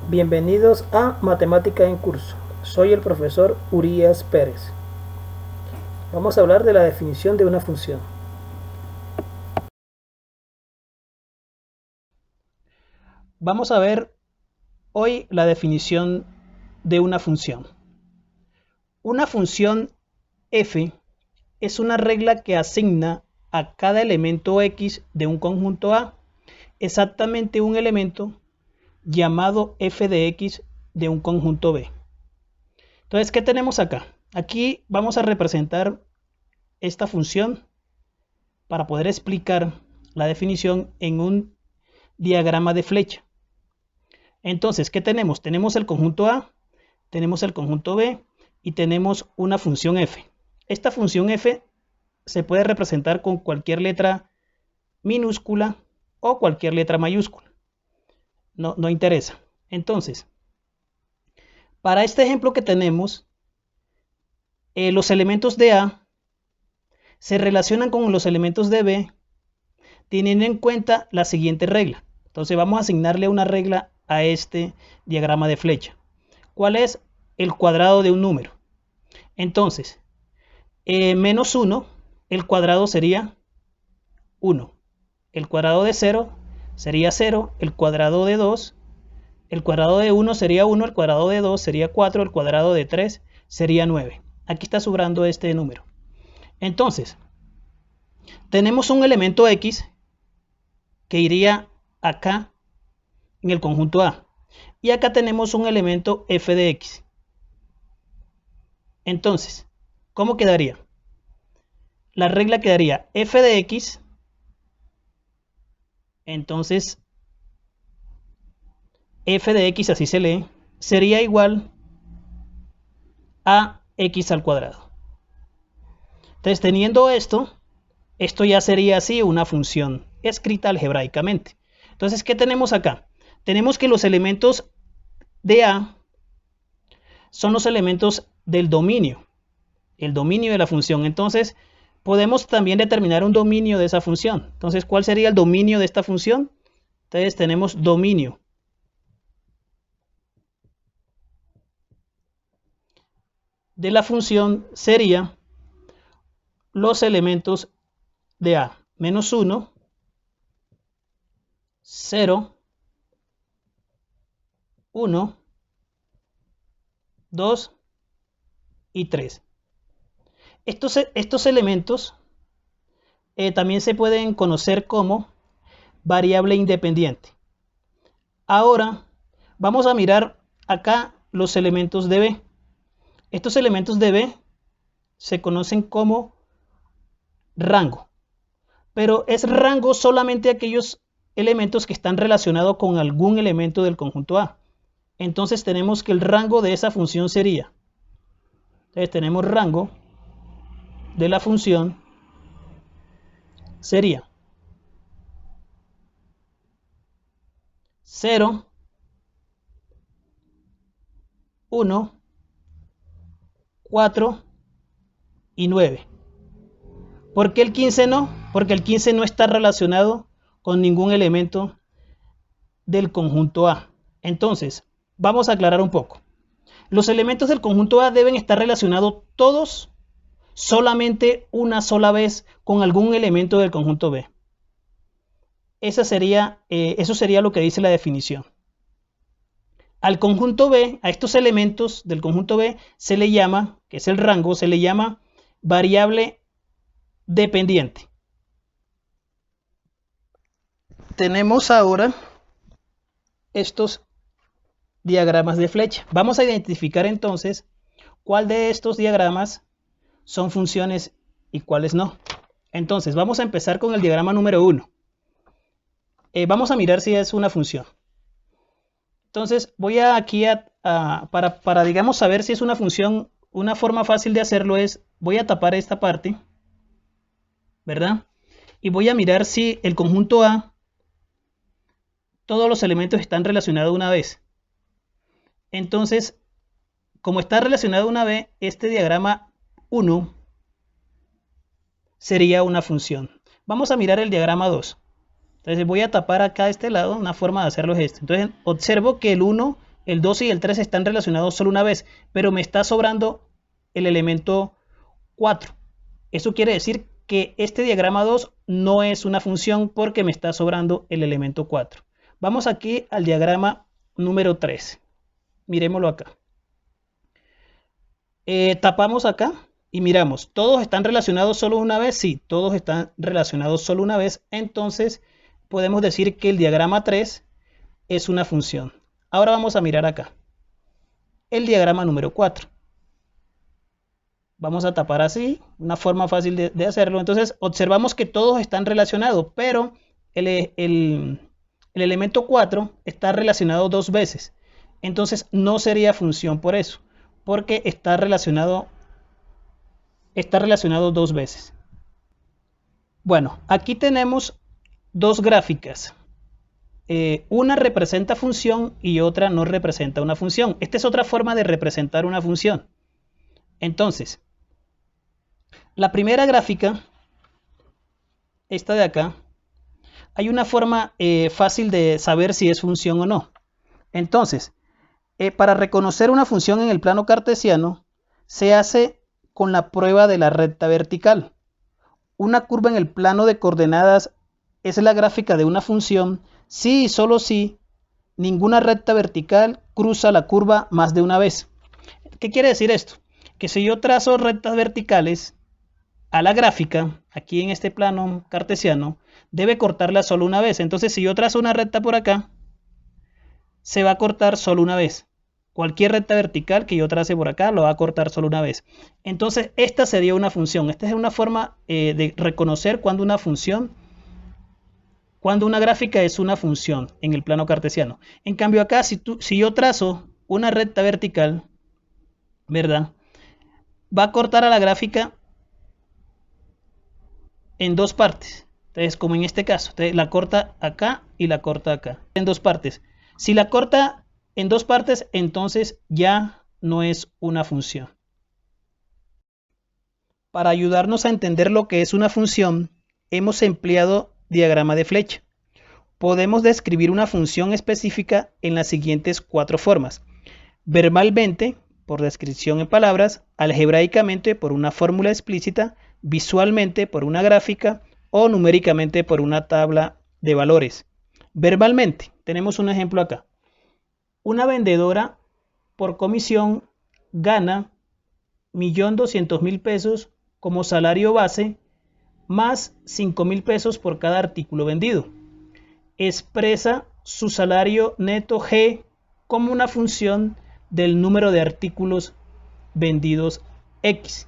Bienvenidos a Matemática en Curso. Soy el profesor Urias Pérez. Vamos a hablar de la definición de una función. Vamos a ver hoy la definición de una función. Una función f es una regla que asigna a cada elemento x de un conjunto A exactamente un elemento llamado f de x de un conjunto B. Entonces, ¿qué tenemos acá? Aquí vamos a representar esta función para poder explicar la definición en un diagrama de flecha. Entonces, ¿qué tenemos? Tenemos el conjunto A, tenemos el conjunto B y tenemos una función f. Esta función f se puede representar con cualquier letra minúscula o cualquier letra mayúscula. No interesa. Entonces, para este ejemplo que tenemos, los elementos de A se relacionan con los elementos de B teniendo en cuenta la siguiente regla. Entonces vamos a asignarle una regla a este diagrama de flecha. ¿Cuál es? El cuadrado de un número. Entonces, menos 1, el cuadrado sería 1. El cuadrado de 0 sería 0. El cuadrado de 2, el cuadrado de 1 sería 1. El cuadrado de 2 sería 4. El cuadrado de 3 sería 9. Aquí está sobrando este número. Entonces, tenemos un elemento x que iría acá en el conjunto A. Y acá tenemos un elemento f de x. Entonces, ¿cómo quedaría? La regla quedaría f de x. Entonces, f de x, así se lee, sería igual a x al cuadrado. Entonces, teniendo esto ya sería así una función escrita algebraicamente. Entonces, ¿qué tenemos acá? Tenemos que los elementos de A son los elementos del dominio, el dominio de la función. Entonces, podemos también determinar un dominio de esa función. Entonces, ¿cuál sería el dominio de esta función? Entonces, tenemos dominio de la función sería los elementos de A, menos 1, 0, 1, 2 y 3. Estos elementos también se pueden conocer como variable independiente. Ahora vamos a mirar acá los elementos de B. Estos elementos de B se conocen como rango, pero es rango solamente aquellos elementos que están relacionados con algún elemento del conjunto A. Entonces tenemos que el rango de esa función sería, entonces tenemos rango de la función sería 0, 1, 4 y 9. ¿Por qué el 15 no? Porque el 15 no está relacionado con ningún elemento del conjunto A. Entonces, vamos a aclarar un poco. Los elementos del conjunto A deben estar relacionados todos solamente una sola vez con algún elemento del conjunto B. Eso sería lo que dice la definición. Al conjunto B, a estos elementos del conjunto B, se le llama, que es el rango, se le llama variable dependiente. Tenemos ahora estos diagramas de flecha. Vamos a identificar entonces cuál de estos diagramas son funciones y cuáles no. Entonces, vamos a empezar con el diagrama número 1. Vamos a mirar si es una función. Entonces, voy aquí para digamos saber si es una función, una forma fácil de hacerlo es, voy a tapar esta parte, ¿verdad? Y voy a mirar si el conjunto A, todos los elementos están relacionados una vez. Entonces, como está relacionado una vez, este diagrama 1 sería una función. Vamos a mirar el diagrama 2. Entonces voy a tapar acá a este lado, una forma de hacerlo es esta. Entonces observo que el 1 el 2 y el 3 están relacionados solo una vez, pero me está sobrando el elemento 4. Eso quiere decir que este diagrama 2 no es una función porque me está sobrando el elemento 4. Vamos aquí al diagrama número 3. Miremoslo acá. Tapamos acá y miramos, ¿todos están relacionados solo una vez? Sí, todos están relacionados solo una vez. Entonces podemos decir que el diagrama 3 es una función. Ahora vamos a mirar acá el diagrama número 4. Vamos a tapar así, una forma fácil de hacerlo. Entonces observamos que todos están relacionados, pero el elemento 4 está relacionado dos veces. Entonces no sería función por eso, porque está relacionado dos veces. Bueno, aquí tenemos dos gráficas. Una representa función y otra no representa una función. Esta es otra forma de representar una función. Entonces, la primera gráfica, esta de acá, hay una forma fácil de saber si es función o no. Entonces, para reconocer una función en el plano cartesiano, se hace con la prueba de la recta vertical. Una curva en el plano de coordenadas es la gráfica de una función si y solo si ninguna recta vertical cruza la curva más de una vez. ¿Qué quiere decir esto? Que si yo trazo rectas verticales a la gráfica, aquí en este plano cartesiano, debe cortarla solo una vez. Entonces, si yo trazo una recta por acá, se va a cortar solo una vez. Cualquier recta vertical que yo trace por acá lo va a cortar solo una vez. Entonces, esta sería una función. Esta es una forma de reconocer cuando una función, cuando una gráfica es una función en el plano cartesiano. En cambio acá, si yo trazo una recta vertical, ¿verdad? Va a cortar a la gráfica en dos partes. Entonces, como en este caso, entonces la corta acá y la corta acá, en dos partes. Si la corta en dos partes, entonces ya no es una función. Para ayudarnos a entender lo que es una función, hemos empleado diagrama de flecha. Podemos describir una función específica en las siguientes cuatro formas: verbalmente, por descripción en palabras; algebraicamente, por una fórmula explícita; visualmente, por una gráfica; o numéricamente, por una tabla de valores. Verbalmente, tenemos un ejemplo acá. Una vendedora por comisión gana 1.200.000 pesos como salario base, más 5.000 pesos por cada artículo vendido. Expresa su salario neto G como una función del número de artículos vendidos X.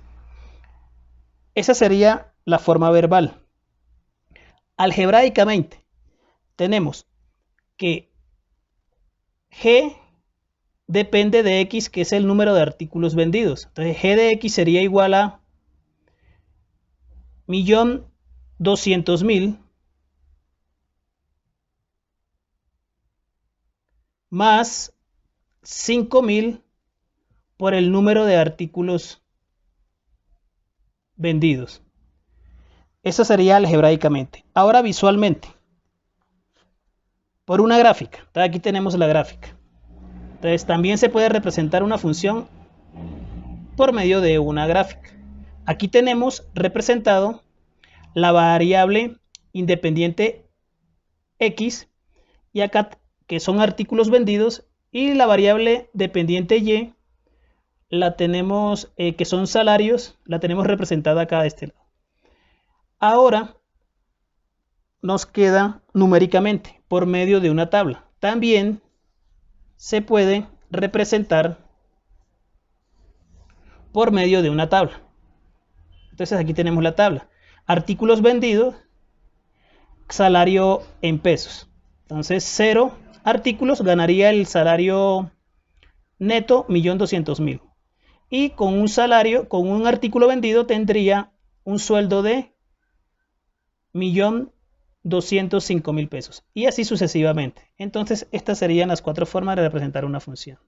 Esa sería la forma verbal. Algebraicamente, tenemos que G depende de X, que es el número de artículos vendidos. Entonces, G de X sería igual a 1.200.000 más 5.000 por el número de artículos vendidos. Eso sería algebraicamente. Ahora visualmente, por una gráfica. Entonces, aquí tenemos la gráfica. Entonces también se puede representar una función por medio de una gráfica. Aquí tenemos representado la variable independiente X, y acá que son artículos vendidos, y la variable dependiente Y la tenemos que son salarios, la tenemos representada acá de este lado. Ahora nos queda numéricamente por medio de una tabla. También se puede representar por medio de una tabla. Entonces aquí tenemos la tabla. Artículos vendidos, salario en pesos. Entonces 0 artículos ganaría el salario neto 1.200.000. Y con un artículo vendido tendría un sueldo de 1.205.000 pesos. Y así sucesivamente. Entonces estas serían las cuatro formas de representar una función.